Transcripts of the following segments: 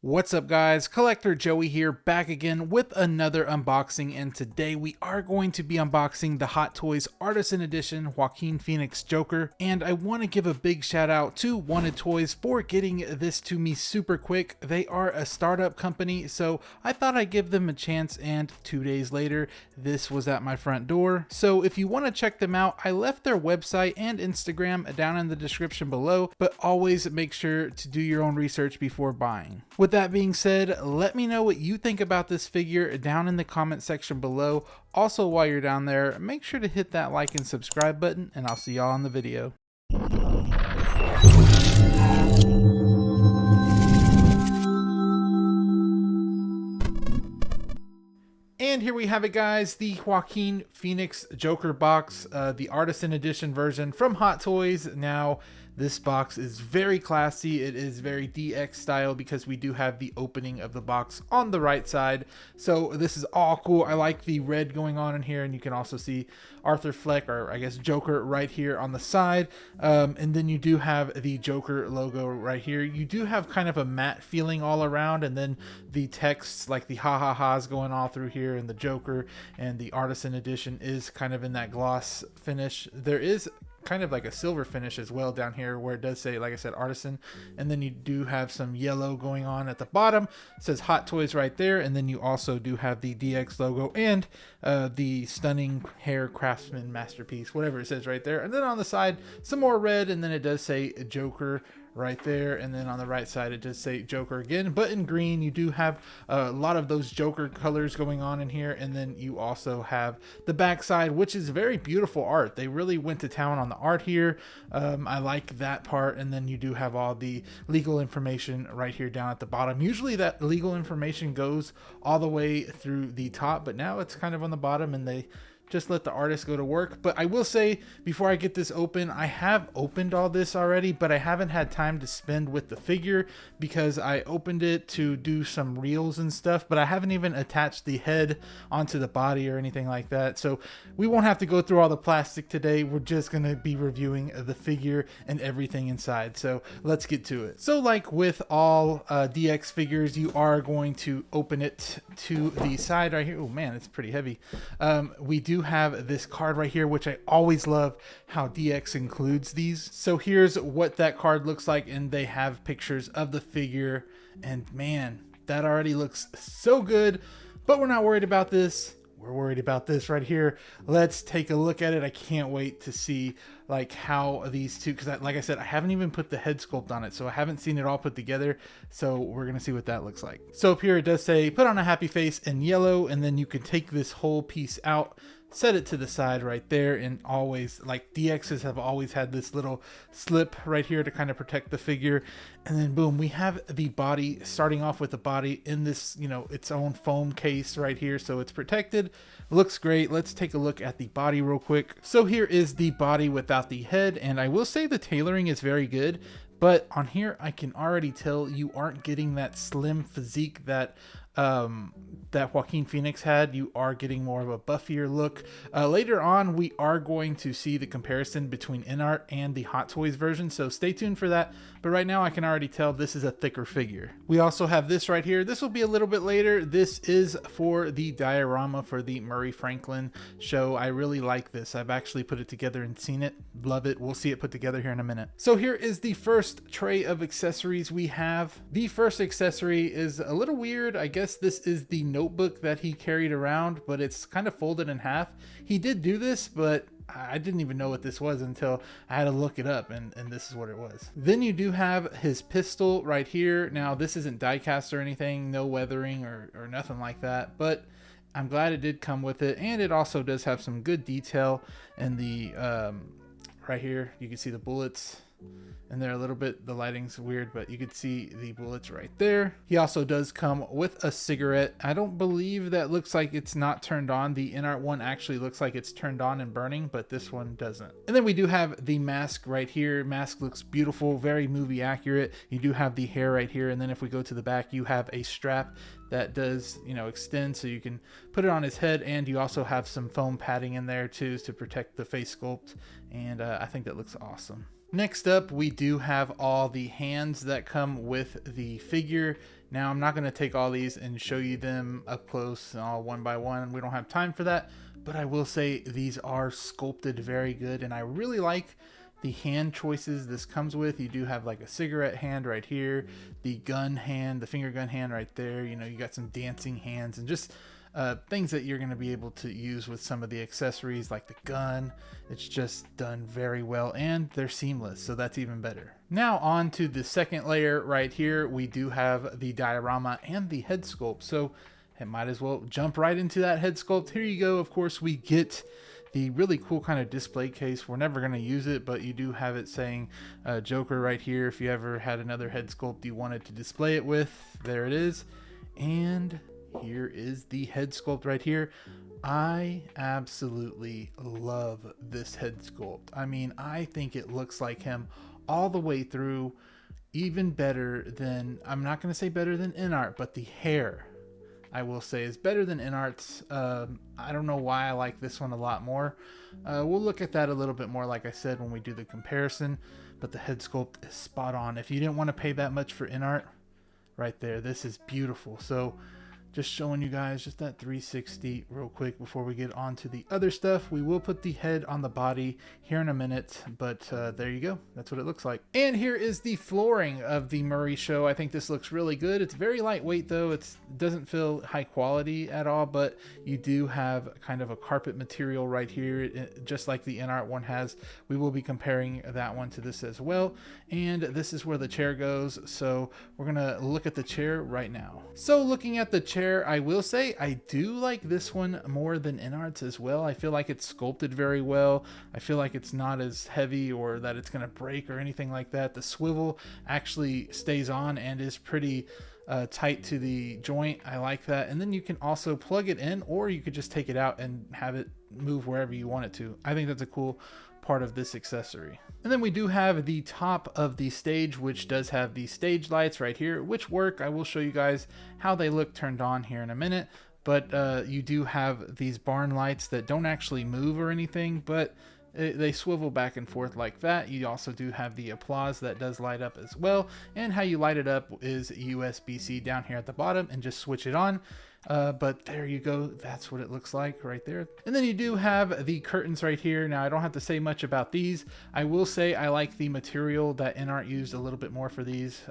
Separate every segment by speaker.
Speaker 1: What's up guys, Collector Joey here, back again with another unboxing, and today we are going to be unboxing the Hot Toys Artisan Edition Joaquin Phoenix Joker. And I want to give a big shout out to Wanted Toys for getting this to me super quick. They are a startup company, so I thought I'd give them a chance, and 2 days later this was at my front door. So if you want to check them out, I left their website and Instagram down in the description below, but always make sure to do your own research before buying. With that being said, let me know what you think about this figure down in the comment section below. Also, while you're down there, make sure to hit that like and subscribe button, and I'll see y'all in the video. And here we have it guys, the Joaquin Phoenix Joker box, the Artisan Edition version from Hot Toys. Now, this box is very classy. It is very DX style because we do have the opening of the box on the right side. So this is all cool. I like the red going on in here, and you can also see Arthur Fleck, or I guess Joker, right here on the side. And then you do have the Joker logo right here. You do have kind of a matte feeling all around, and then the text, like the ha ha ha's going all through here, and the Joker and the Artisan Edition is kind of in that gloss finish. There is kind of like a silver finish as well down here where it does say, like I said, Artisan, and then you do have some yellow going on at the bottom. It says Hot Toys right there, and then you also do have the DX logo and the stunning hair craftsman masterpiece, whatever it says right there. And then on the side, some more red, and then it does say Joker right there, and then on the right side it does say Joker again, but in green. You do have a lot of those Joker colors going on in here, and then you also have the back side, which is very beautiful art. They really went to town on the art here. I like that part. And then you do have all the legal information right here down at the bottom. Usually that legal information goes all the way through the top, but now it's kind of on the bottom, and they just let the artist go to work. But I will say, before I get this open, I have opened all this already, but I haven't had time to spend with the figure because I opened it to do some reels and stuff, but I haven't even attached the head onto the body or anything like that. So we won't have to go through all the plastic today. We're just going to be reviewing the figure and everything inside. So let's get to it. So like with all DX figures, you are going to open it to the side right here. Oh man, it's pretty heavy. We do have this card right here, which I always love how DX includes these. So here's what that card looks like, and they have pictures of the figure, and man, that already looks so good. But we're not worried about this. We're worried about this right here. Let's take a look at it. I can't wait to see like how these two, because like I said, I haven't even put the head sculpt on it, so I haven't seen it all put together. So we're gonna see what that looks like. So up here it does say put on a happy face in yellow, and then you can take this whole piece out, set it to the side right there, and always, like, DXs have always had this little slip right here to kind of protect the figure. And then boom, we have the body, starting off with the body in this, you know, its own foam case right here, so it's protected. Looks great. Let's take a look at the body real quick. So here is the body without the head, and I will say the tailoring is very good, but on here I can already tell you aren't getting that slim physique that that Joaquin Phoenix had. You are getting more of a buffier look. Later on, we are going to see the comparison between InArt and the Hot Toys version, so stay tuned for that. But right now, I can already tell this is a thicker figure. We also have this right here. This will be a little bit later. This is for the diorama for the Murray Franklin show. I really like this. I've actually put it together and seen it. Love it. We'll see it put together here in a minute. So here is the first tray of accessories we have. The first accessory is a little weird. I guess this is the notebook that he carried around, but it's kind of folded in half. He did do this, but I didn't even know what this was until I had to look it up, and this is what it was. Then you do have his pistol right here. Now this isn't die cast or anything, no weathering or nothing like that, but I'm glad it did come with it. And it also does have some good detail in the right here. You can see the bullets and they're a little bit, the lighting's weird, but you could see the bullets right there. He also does come with a cigarette. I don't believe that looks like it's not turned on. The InArt one actually looks like it's turned on and burning, but this one doesn't. And then we do have the mask right here. Mask looks beautiful, very movie accurate. You do have the hair right here, and then if we go to the back, you have a strap that does, you know, extend so you can put it on his head, and you also have some foam padding in there too to protect the face sculpt, and I think that looks awesome. Next up, we do have all the hands that come with the figure. Now, I'm not going to take all these and show you them up close all one by one. We don't have time for that, but I will say these are sculpted very good, and I really like the hand choices this comes with. You do have like a cigarette hand right here, the gun hand, the finger gun hand right there. You know, you got some dancing hands and just things that you're going to be able to use with some of the accessories like the gun. It's just done very well, and they're seamless, so that's even better. Now on to the second layer right here. We do have the diorama and the head sculpt, so it might as well jump right into that head sculpt. Here you go. Of course, we get the really cool kind of display case. We're never going to use it, but you do have it saying Joker right here. If you ever had another head sculpt you wanted to display it with, there it is. And here is the head sculpt right here. I absolutely love this head sculpt. I mean, I think it looks like him all the way through, even better than, I'm not going to say better than InArt, but the hair, I will say, is better than InArt's. I don't know why I like this one a lot more. We'll look at that a little bit more, like I said, when we do the comparison, but the head sculpt is spot on. If you didn't want to pay that much for InArt, right there, this is beautiful. So just showing you guys just that 360 real quick before we get on to the other stuff. We will put the head on the body here in a minute, but there you go. That's what it looks like. And here is the flooring of the Murray show. I think this looks really good. It's very lightweight though. It doesn't feel high quality at all, but you do have kind of a carpet material right here, just like the InArt one has. We will be comparing that one to this as well. And this is where the chair goes. So we're gonna look at the chair right now. So looking at the chair, I will say I do like this one more than InArt's as well. I feel like it's sculpted very well. I feel like it's not as heavy or that it's going to break or anything like that. The swivel actually stays on and is pretty tight to the joint. I like that. And then you can also plug it in, or you could just take it out and have it move wherever you want it to. I think that's a cool part of this accessory. And then we do have the top of the stage, which does have the stage lights right here, which work. I will show you guys how they look turned on here in a minute, but you do have these barn lights that don't actually move or anything, but they swivel back and forth like that. You also do have the applause that does light up as well, and how you light it up is USB-C down here at the bottom and just switch it on. But there you go. That's what it looks like right there. And then you do have the curtains right here. Now, I don't have to say much about these. I will say I like the material that InArt used a little bit more for these.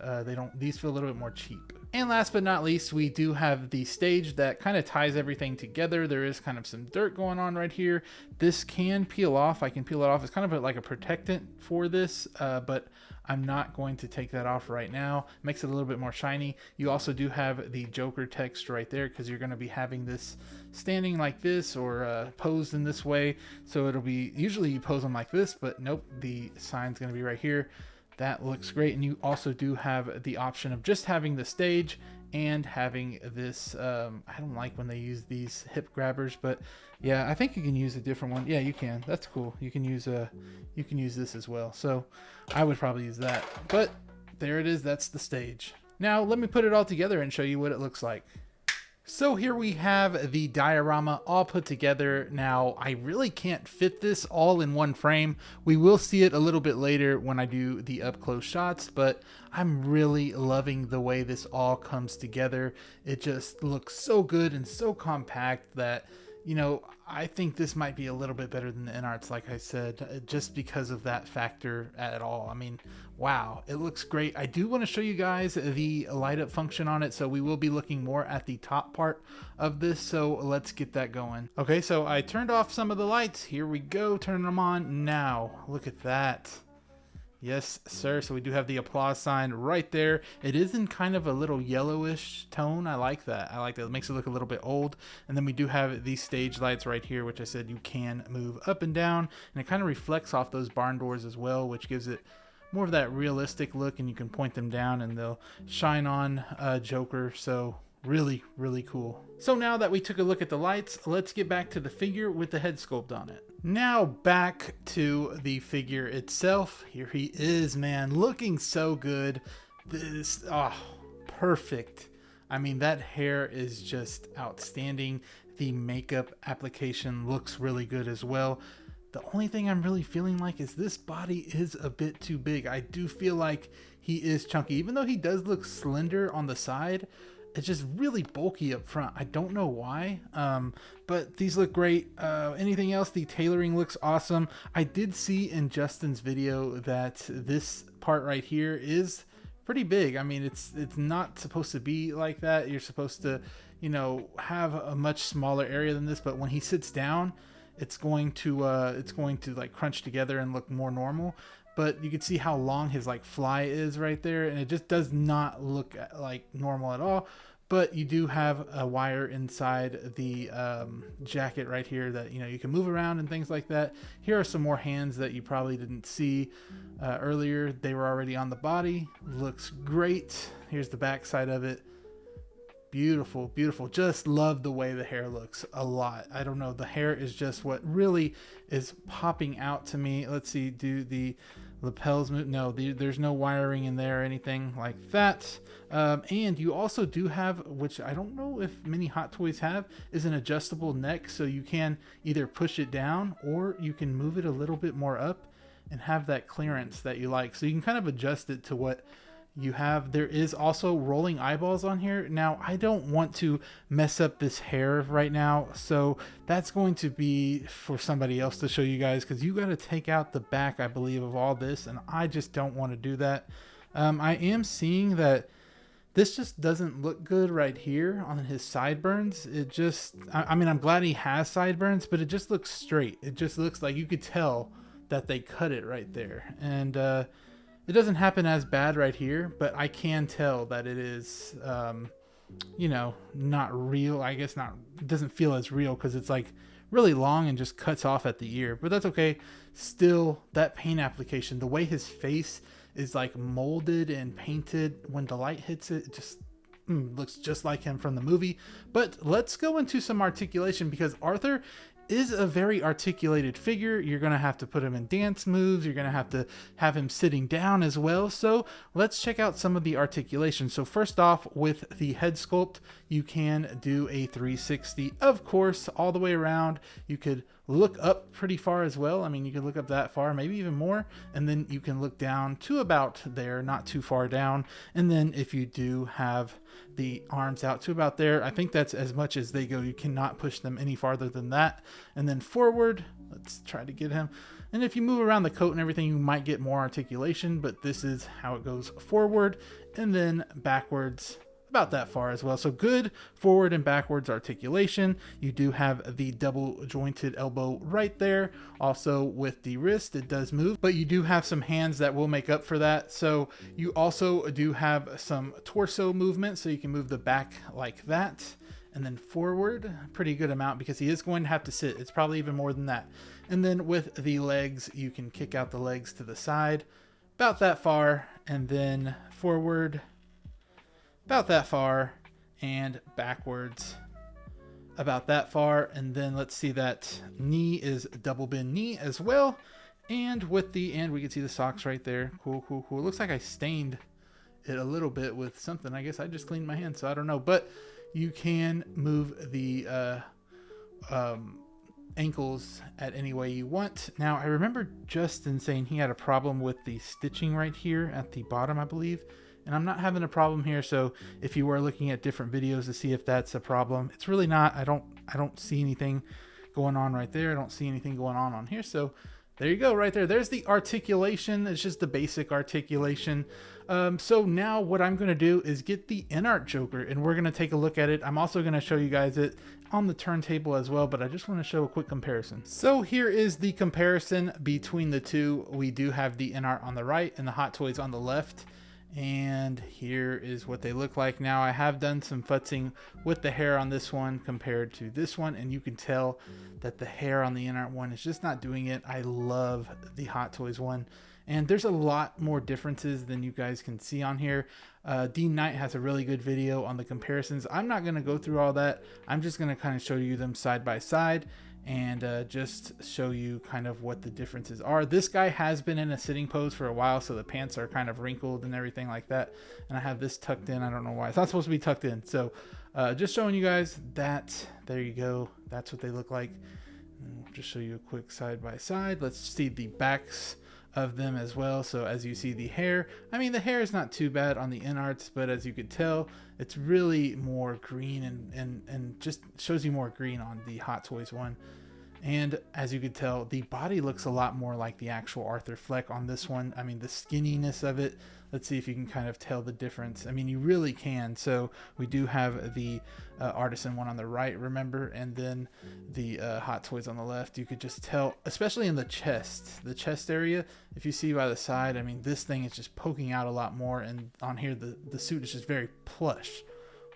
Speaker 1: These feel a little bit more cheap. And last but not least, we do have the stage that kind of ties everything together. There is kind of some dirt going on right here. This can peel off. I can peel it off. It's kind of like a protectant for this, but I'm not going to take that off right now. Makes it a little bit more shiny. You also do have the Joker text right there because you're going to be having this standing like this or posed in this way. So it'll be, usually you pose them like this, but nope, the sign's going to be right here. That looks great. And you also do have the option of just having the stage and having this, I don't like when they use these hip grabbers, but yeah, I think you can use a different one. Yeah, you can. That's cool. You can use this as well. So I would probably use that, but there it is. That's the stage. Now let me put it all together and show you what it looks like. So here we have the diorama all put together. Now, I really can't fit this all in one frame. We will see it a little bit later when I do the up close shots, but I'm really loving the way this all comes together. It just looks so good and so compact that, you know, I think this might be a little bit better than the InArt's, like I said, just because of that factor at all. I mean, wow, it looks great. I do want to show you guys the light up function on it, so we will be looking more at the top part of this, so let's get that going. Okay, so I turned off some of the lights. Here we go, turning them on now. Look at that. Yes, sir. So we do have the applause sign right there. It is in kind of a little yellowish tone. I like that. I like that. It makes it look a little bit old. And then we do have these stage lights right here, which I said you can move up and down. And it kind of reflects off those barn doors as well, which gives it more of that realistic look. And you can point them down and they'll shine on Joker. So really, really cool. So now that we took a look at the lights, let's get back to the figure with the head sculpt on it. Now back to the figure itself. Here he is, man, looking so good. This, oh, perfect. I mean, that hair is just outstanding. The makeup application looks really good as well. The only thing I'm really feeling like is this body is a bit too big. I do feel like he is chunky, even though he does look slender on the side. It's just really bulky up front. I don't know why, but these look great. Anything else? The tailoring looks awesome. I did see in Justin's video that this part right here is pretty big. I mean, it's not supposed to be like that. You're supposed to, you know, have a much smaller area than this, but when he sits down, it's going to like crunch together and look more normal. But you can see how long his like fly is right there, and it just does not look like normal at all. But you do have a wire inside the jacket right here that, you know, you can move around and things like that. Here are some more hands that you probably didn't see earlier. They were already on the body. Looks great. Here's the back side of it. Beautiful, beautiful. Just love the way the hair looks a lot. I don't know, the hair is just what really is popping out to me. Let's see, do the lapels move? No, there's no wiring in there or anything like that. And you also do have, which I don't know if many Hot Toys have, is an adjustable neck, so you can either push it down or you can move it a little bit more up and have that clearance that you like. So you can kind of adjust it to what you have. There is also rolling eyeballs on here. Now, I don't want to mess up this hair right now, so that's going to be for somebody else to show you guys, because you got to take out the back, I believe, of all this, and I just don't want to do that. I am seeing that this just doesn't look good right here on his sideburns. It just, I mean, I'm glad he has sideburns, but it just looks straight. It just looks like you could tell that they cut it right there. And it doesn't happen as bad right here, but I can tell that it is, you know, not real. I guess not, it doesn't feel as real because it's like really long and just cuts off at the ear, but that's okay. Still, that paint application, the way his face is like molded and painted when the light hits it, it just looks just like him from the movie. But let's go into some articulation, because Arthur is a very articulated figure. You're going to have to put him in dance moves. You're going to have him sitting down as well. So let's check out some of the articulation. So first off, with the head sculpt, you can do a 360, of course, all the way around. You could look up pretty far as well. I mean, you could look up that far, maybe even more, and then you can look down to about there, not too far down. And then if you do have the arms out to about there, I think that's as much as they go. You cannot push them any farther than that. And then forward, let's try to get him. And if you move around the coat and everything, you might get more articulation, but this is how it goes forward, and then backwards about that far as well. So good forward and backwards articulation. You do have the double jointed elbow right there. Also with the wrist, it does move, but you do have some hands that will make up for that. So you also do have some torso movement, so you can move the back like that, and then forward, pretty good amount, because he is going to have to sit. It's probably even more than that. And then with the legs, you can kick out the legs to the side about that far, and then forward about that far, and backwards about that far. And then let's see, that knee is double bend knee as well. And with the, and we can see the socks right there. Cool, cool, cool. It looks like I stained it a little bit with something. I guess I just cleaned my hands, so I don't know. But you can move the ankles at any way you want. Now, I remember Justin saying he had a problem with the stitching right here at the bottom, I believe. And I'm not having a problem here, so if you were looking at different videos to see if that's a problem, it's really not. I don't see anything going on right there. I don't see anything going on here. So there you go, right there. There's the articulation. It's just the basic articulation. So now what I'm going to do is get the in-art Joker, and we're going to take a look at it. I'm also going to show you guys it on the turntable as well, but I just want to show a quick comparison. So here is the comparison between the two. We do have the in-art on the right and the Hot Toys on the left. And here is what they look like. Now, I have done some futzing with the hair on this one compared to this one, and you can tell that the hair on the in-art one is just not doing it. I love the Hot Toys one, and there's a lot more differences than you guys can see on here. Dean Knight has a really good video on the comparisons. I'm not going to go through all that. I'm just going to kind of show you them side by side, and just show you kind of what the differences are. This guy has been in a sitting pose for a while, so the pants are kind of wrinkled and everything like that. And I have this tucked in. I don't know why. It's not supposed to be tucked in. So just showing you guys that. There you go. That's what they look like. And we'll just show you a quick side by side. Let's see the backs of them as well. So as you see the hair, I mean, the hair is not too bad on the inarts, but as you could tell, it's really more green and just shows you more green on the Hot Toys one. And as you could tell, the body looks a lot more like the actual Arthur Fleck on this one. I mean, the skinniness of it, let's see if you can kind of tell the difference. I mean, you really can. So we do have the Artisan one on the right, remember, and then the Hot Toys on the left. You could just tell, especially in the chest area, if you see by the side, I mean, this thing is just poking out a lot more, and on here the suit is just very plush,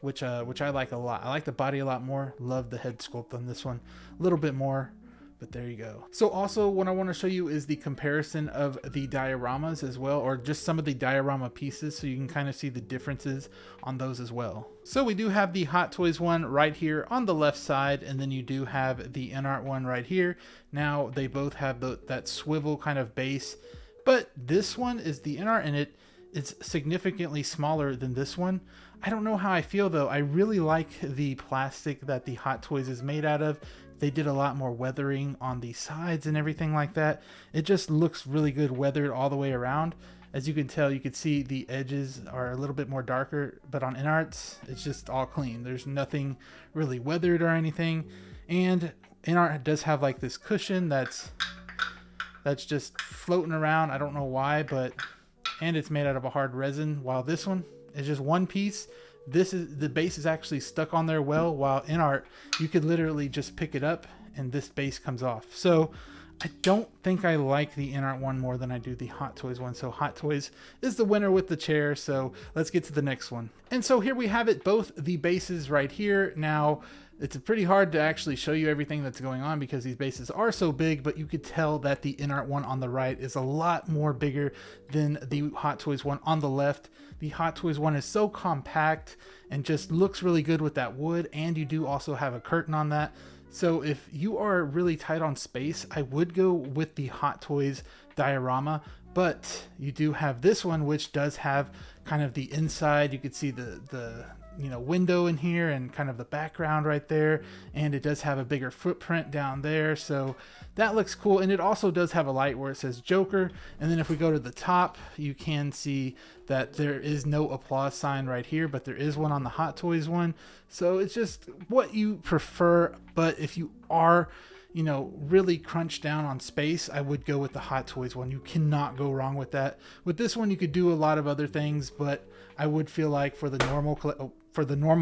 Speaker 1: which I like a lot. I like the body a lot more. Love the head sculpt on this one a little bit more, but there you go. So also what I want to show you is the comparison of the dioramas as well, or just some of the diorama pieces, so you can kind of see the differences on those as well. So we do have the Hot Toys one right here on the left side, and then you do have the InArt one right here. Now they both have that swivel kind of base, but this one is the InArt, and it's significantly smaller than this one. I don't know how I feel though. I really like the plastic that the Hot Toys is made out of. They did a lot more weathering on the sides and everything like that. It just looks really good weathered all the way around. As you can tell, you can see the edges are a little bit more darker, but on InArts, it's just all clean. There's nothing really weathered or anything. And InArt does have like this cushion that's just floating around. I don't know why, and it's made out of a hard resin, while this one is just one piece. The base is actually stuck on there well, while InArt, you could literally just pick it up and this base comes off. So I don't think I like the InArt one more than I do the Hot Toys one. So Hot Toys is the winner with the chair. So let's get to the next one. And so here we have it, both the bases right here. Now, it's pretty hard to actually show you everything that's going on because these bases are so big, but you could tell that the InArt one on the right is a lot more bigger than the Hot Toys one on the left. The Hot Toys one is so compact and just looks really good with that wood, and you do also have a curtain on that. So if you are really tight on space, I would go with the Hot Toys diorama, but you do have this one, which does have kind of the inside. You could see the window in here and kind of the background right there, and it does have a bigger footprint down there, so that looks cool. And it also does have a light where it says Joker, and then if we go to the top, you can see that there is no applause sign right here, but there is one on the Hot Toys one. So it's just what you prefer, but if you are really crunched down on space, I would go with the Hot Toys one. You cannot go wrong with that. With this one, you could do a lot of other things, but I would feel like for the normal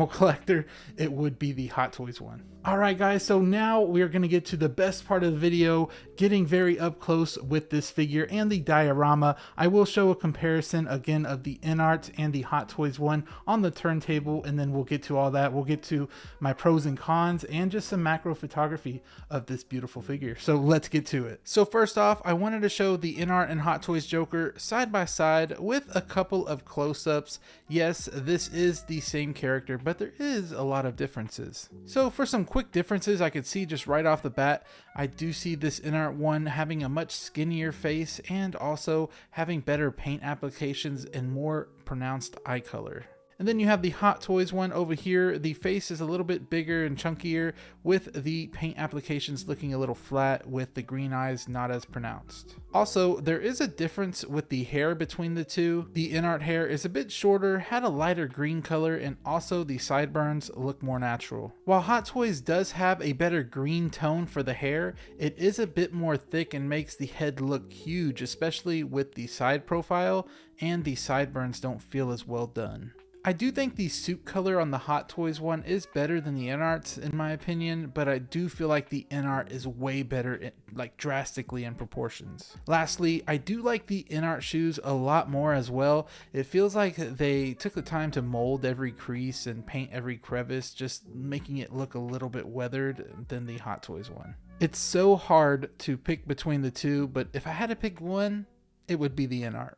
Speaker 1: collector, it would be the Hot Toys one. All right, guys, so now we're going to get to the best part of the video, getting very up close with this figure and the diorama. I will show a comparison again of the InArt and the Hot Toys one on the turntable, and then we'll get to all that. We'll get to my pros and cons and just some macro photography of this beautiful figure. So let's get to it. So first off, I wanted to show the InArt and Hot Toys Joker side by side with a couple of close-ups. Yes, this is the same character, but there is a lot of differences. So for some quick differences, I could see just right off the bat, I do see this InArt one having a much skinnier face and also having better paint applications and more pronounced eye color. And then you have the Hot Toys one over here. The face is a little bit bigger and chunkier, with the paint applications looking a little flat, with the green eyes not as pronounced. Also, there is a difference with the hair between the two. The InArt hair is a bit shorter, had a lighter green color, and also the sideburns look more natural. While Hot Toys does have a better green tone for the hair, it is a bit more thick and makes the head look huge, especially with the side profile, and the sideburns don't feel as well done. I do think the suit color on the Hot Toys one is better than the InArt's in my opinion, but I do feel like the InArt is way better, like drastically in proportions. Lastly, I do like the InArt shoes a lot more as well. It feels like they took the time to mold every crease and paint every crevice, just making it look a little bit weathered than the Hot Toys one. It's so hard to pick between the two, but if I had to pick one, it would be the InArt.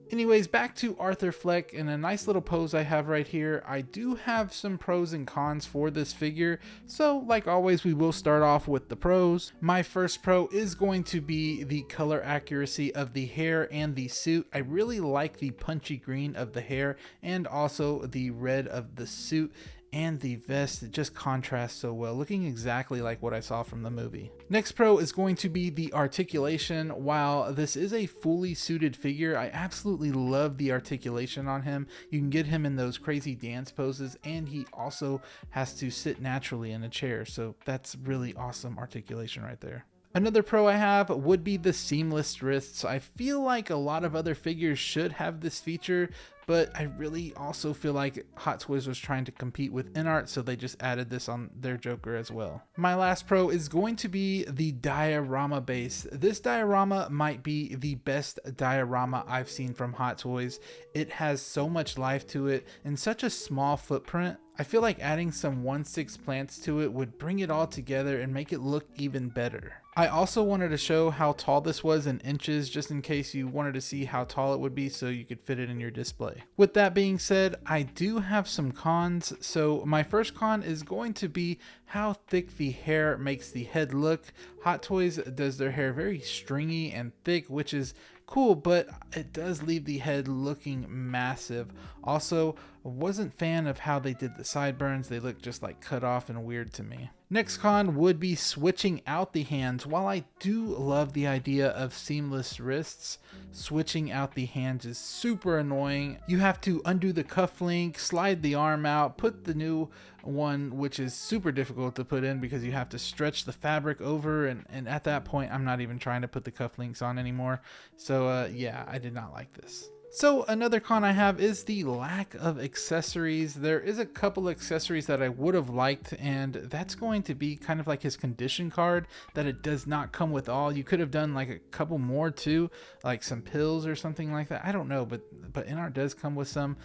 Speaker 1: Anyways, back to Arthur Fleck and a nice little pose I have right here. I do have some pros and cons for this figure, so like always we will start off with the pros. My first pro is going to be the color accuracy of the hair and the suit. I really like the punchy green of the hair and also the red of the suit. and the vest, it just contrasts so well, looking exactly like what I saw from the movie. Next pro is going to be the articulation. While this is a fully suited figure, I absolutely love the articulation on him. You can get him in those crazy dance poses, and he also has to sit naturally in a chair, so that's really awesome articulation right there. Another pro I have would be the seamless wrists. I feel like a lot of other figures should have this feature, but I really also feel like Hot Toys was trying to compete with InArt, so they just added this on their Joker as well. My last pro is going to be the diorama base. This diorama might be the best diorama I've seen from Hot Toys. It has so much life to it in such a small footprint. I feel like adding some 1/6 plants to it would bring it all together and make it look even better. I also wanted to show how tall this was in inches, just in case you wanted to see how tall it would be so you could fit it in your display. With that being said, I do have some cons. So my first con is going to be how thick the hair makes the head look. Hot Toys does their hair very stringy and thick, which is cool, but it does leave the head looking massive. Also, wasn't fan of how they did the sideburns. They look just like cut off and weird to me. Next con would be switching out the hands. While I do love the idea of seamless wrists, switching out the hands is super annoying. You have to undo the cuff link, slide the arm out, put the new one, which is super difficult to put in because you have to stretch the fabric over, and at that point I'm not even trying to put the cuff links on anymore. So yeah, I did not like this. So another con I have is the lack of accessories. There is a couple accessories that I would have liked, and that's going to be kind of like his condition card, that it does not come with all. You could have done like a couple more too, like some pills or something like that. I don't know, but InArt does come with some.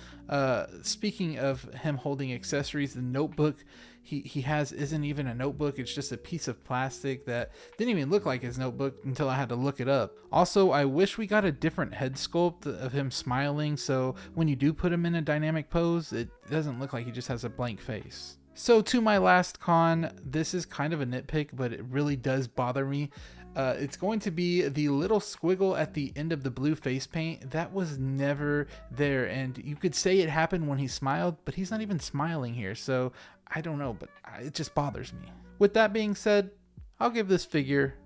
Speaker 1: Speaking of him holding accessories, the notebook he has isn't even a notebook. It's just a piece of plastic that didn't even look like his notebook until I had to look it up. Also, I wish we got a different head sculpt of him smiling, so when you do put him in a dynamic pose, it doesn't look like he just has a blank face. So to my last con, this is kind of a nitpick, but it really does bother me. It's going to be the little squiggle at the end of the blue face paint. That was never there, and you could say it happened when he smiled, but he's not even smiling here, so I don't know, but it just bothers me. With that being said, I'll give this figure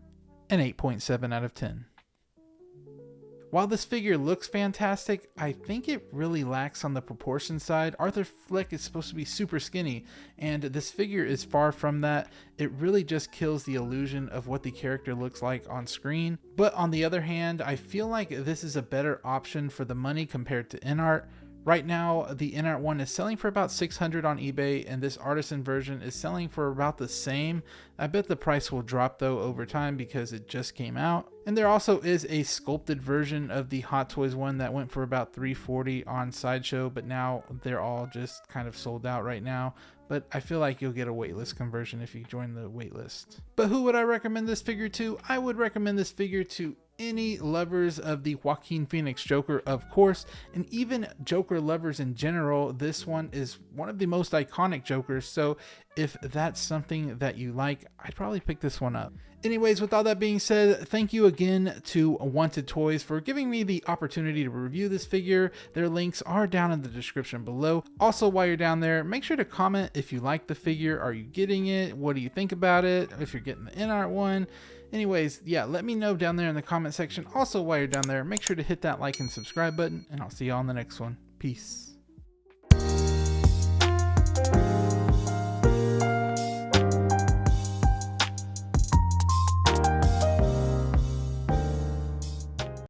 Speaker 1: an 8.7 out of 10. While this figure looks fantastic, I think it really lacks on the proportion side. Arthur Fleck is supposed to be super skinny, and this figure is far from that. It really just kills the illusion of what the character looks like on screen. But on the other hand, I feel like this is a better option for the money compared to InArt. Right now, the InArt one is selling for about $600 on eBay, and this Artisan version is selling for about the same. I bet the price will drop though over time because it just came out. And there also is a sculpted version of the Hot Toys one that went for about $340 on Sideshow, but now they're all just kind of sold out right now. But I feel like you'll get a waitlist conversion if you join the waitlist. But who would I recommend this figure to? I would recommend this figure to any lovers of the Joaquin Phoenix Joker, of course, and even Joker lovers in general. This one is one of the most iconic Jokers, so if that's something that you like, I'd probably pick this one up. Anyways, with all that being said, thank you again to Wanted Toys for giving me the opportunity to review this figure. Their links are down in the description below. Also, while you're down there, make sure to comment if you like the figure. Are you getting it? What do you think about it? If you're getting the InArt one. Anyways, yeah, let me know down there in the comment section. Also, while you're down there, make sure to hit that like and subscribe button, and I'll see you all in the next one. Peace.